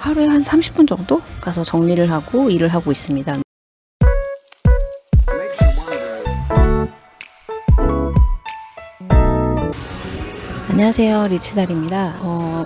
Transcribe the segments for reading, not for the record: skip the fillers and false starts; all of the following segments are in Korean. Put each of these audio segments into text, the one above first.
하루에 한 30분 정도 가서 정리를 하고 일을 하고 있습니다. 안녕하세요, 리치달입니다.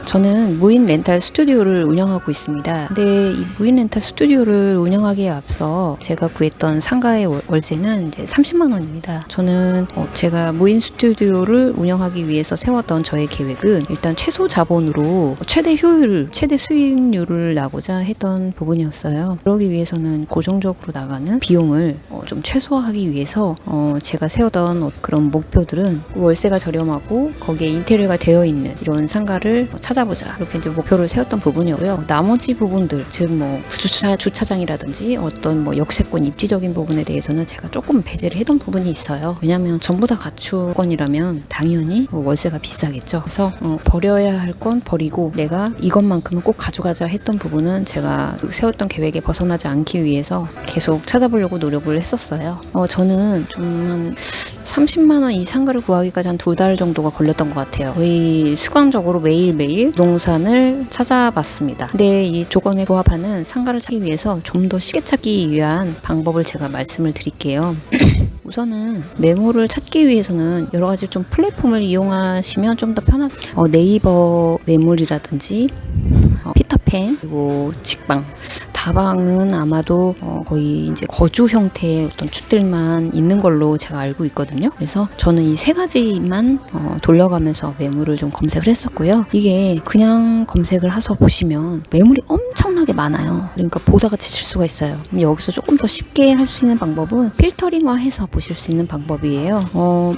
저는 무인 렌탈 스튜디오를 운영하고 있습니다. 근데 이 무인 렌탈 스튜디오를 운영하기에 앞서 제가 구했던 상가의 월세는 이제 30만 원입니다. 저는 제가 무인 스튜디오를 운영하기 위해서 세웠던 저의 계획은 일단 최소 자본으로 최대 효율, 최대 수익률을 나고자 했던 부분이었어요. 그러기 위해서는 고정적으로 나가는 비용을 좀 최소화하기 위해서 제가 세웠던 그런 목표들은 월세가 저렴하고 거기에 인테리어가 되어 있는 이런 상가를 찾아보자, 이렇게 이제 목표를 세웠던 부분이고요. 나머지 부분들, 즉 뭐 주차장이라든지 어떤 뭐 역세권 입지적인 부분에 대해서는 제가 조금 배제를 해둔 부분이 있어요. 왜냐하면 전부 다 가축권이라면 당연히 월세가 비싸겠죠. 그래서 버려야 할 건 버리고 내가 이것만큼은 꼭 가져가자 했던 부분은 제가 세웠던 계획에 벗어나지 않기 위해서 계속 찾아보려고 노력을 했었어요. 저는 좀 한 30만 원 이 상가를 구하기까지 한 2달 정도가 걸렸던 것 같아요. 거의 습관적으로 매일매일 부동산을 찾아봤습니다. 근데 이 조건에 부합하는 상가를 찾기 위해서 좀 더 쉽게 찾기 위한 방법을 제가 말씀을 드릴게요. 우선은 매물을 찾기 위해서는 여러 가지 좀 플랫폼을 이용하시면 좀 더 네이버 매물이라든지 피터팬, 그리고 직방, 다방은 아마도 거의 이제 거주 형태의 어떤 주택들만 있는 걸로 제가 알고 있거든요. 그래서 저는 이 세 가지만 돌려가면서 매물을 좀 검색을 했었고요. 이게 그냥 검색을 해서 보시면 매물이 엄청나게 많아요. 그러니까 보다가 지칠 수가 있어요. 여기서 조금 더 쉽게 할 수 있는 방법은 필터링화해서 보실 수 있는 방법이에요.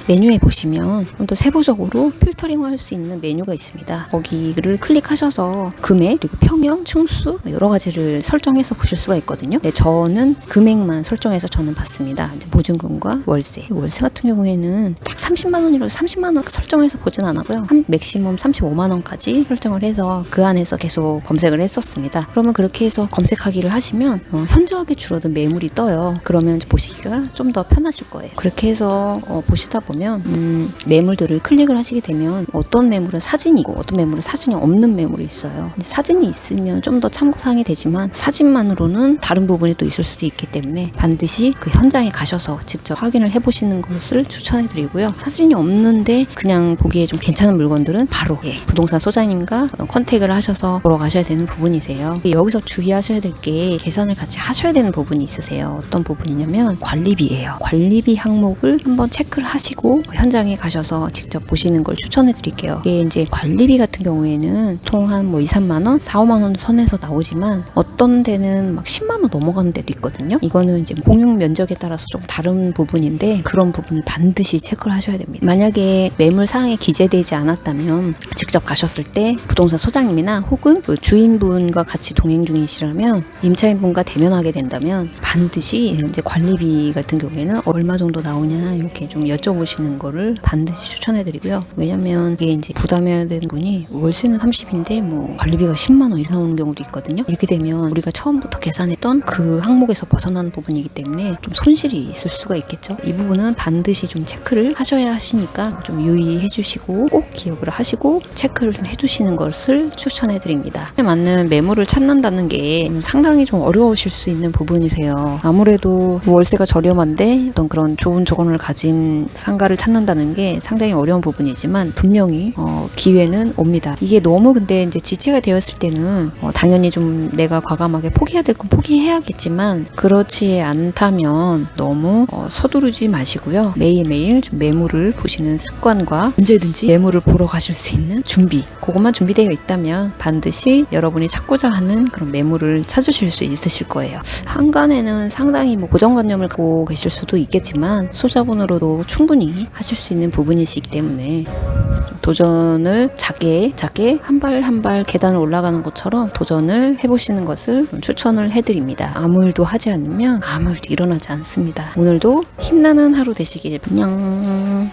메뉴에 보시면 좀 더 세부적으로 필터링화 할 수 있는 메뉴가 있습니다. 거기를 클릭하셔서 금액, 그리고 평형, 층수 여러 가지를 설정해서 보실 수가 있거든요. 네, 저는 금액만 설정해서 저는 봤습니다. 이제 보증금과 월세 같은 경우에는 딱 30만 원이라도 30만 원 설정해서 보진 않았고요. 맥시멈 35만 원까지 설정을 해서 그 안에서 계속 검색을 했었습니다. 그러면 그렇게 해서 검색하기를 하시면 현저하게 줄어든 매물이 떠요. 그러면 보시기가 좀 더 편하실 거예요. 그렇게 해서 보시다 보면 매물들을 클릭을 하시게 되면 어떤 매물은 사진이고 어떤 매물은 사진이 없는 매물이 있어요. 사진이 있으면 좀 더 참고사항이 되지만 사진만으로는 다른 부분이 또 있을 수도 있기 때문에 반드시 그 현장에 가셔서 직접 확인을 해보시는 것을 추천해 드리고요. 사진이 없는데 그냥 보기에 좀 괜찮은 물건들은 바로 부동산 소장님과 컨택을 하셔서 보러 가셔야 되는 부분이세요. 여기서 주의하셔야 될 게 계산을 같이 하셔야 되는 부분이 있으세요. 어떤 부분이냐면 관리비예요. 관리비 항목을 한번 체크를 하시고 현장에 가셔서 직접 보시는 걸 추천해 드릴게요. 이게 이제 관리비 같은 경우에는 보통 한 2, 3만 원, 4, 5만 원 선에서 나오지만 어떤 데는 막 10만 원 넘어가는 데도 있거든요. 이거는 이제 공용 면적에 따라서 좀 다른 부분인데 그런 부분을 반드시 체크를 하셔야 됩니다. 만약에 매물 사항에 기재되지 않았다면 직접 가셨을 때 부동산 소장님이나 혹은 그 주인분과 같이 동행 중이시라면 임차인분과 대면하게 된다면 반드시 이제 관리비 같은 경우에는 얼마 정도 나오냐 이렇게 좀 여쭤보시는 거를 반드시 추천해 드리고요. 왜냐면 이게 이제 부담해야 되는 분이 월세는 30인데 뭐 관리비가 10만 원 이렇게 나오는 경우도 있거든요. 이렇게 되면 우리가 처음부터 계산했던 그 항목에서 벗어나는 부분이기 때문에 좀 손실이 있을 수가 있겠죠. 이 부분은 반드시 좀 체크를 하셔야 하시니까 좀 유의해 주시고 꼭 기억을 하시고 체크를 좀 해주시는 것을 추천해 드립니다. 맞는 매물을 찾는다는 게 상당히 좀 어려우실 수 있는 부분이세요. 아무래도 월세가 저렴한데 어떤 그런 좋은 조건을 가진 상가를 찾는다는 게 상당히 어려운 부분이지만 분명히 기회는 옵니다. 이게 너무 근데 이제 지체가 되었을 때는 당연히 좀 내가 과감하게 포기해야 될 건 포기해야겠지만 그렇지 않다면 너무 서두르지 마시고요. 매일매일 좀 매물을 보시는 습관과 언제든지 매물을 보러 가실 수 있는 준비, 그것만 준비되어 있다면 반드시 여러분이 찾고자 하는 그런 매물을 찾으실 수 있으실 거예요. 한간에는 상당히 고정관념을 갖고 계실 수도 있겠지만 소자본으로도 충분히 하실 수 있는 부분이시기 때문에 도전을 작게 한 발 한 발 계단을 올라가는 것처럼 도전을 해보시는 것을 추천을 해드립니다. 아무 일도 하지 않으면 아무 일도 일어나지 않습니다. 오늘도 힘나는 하루 되시길. 안녕.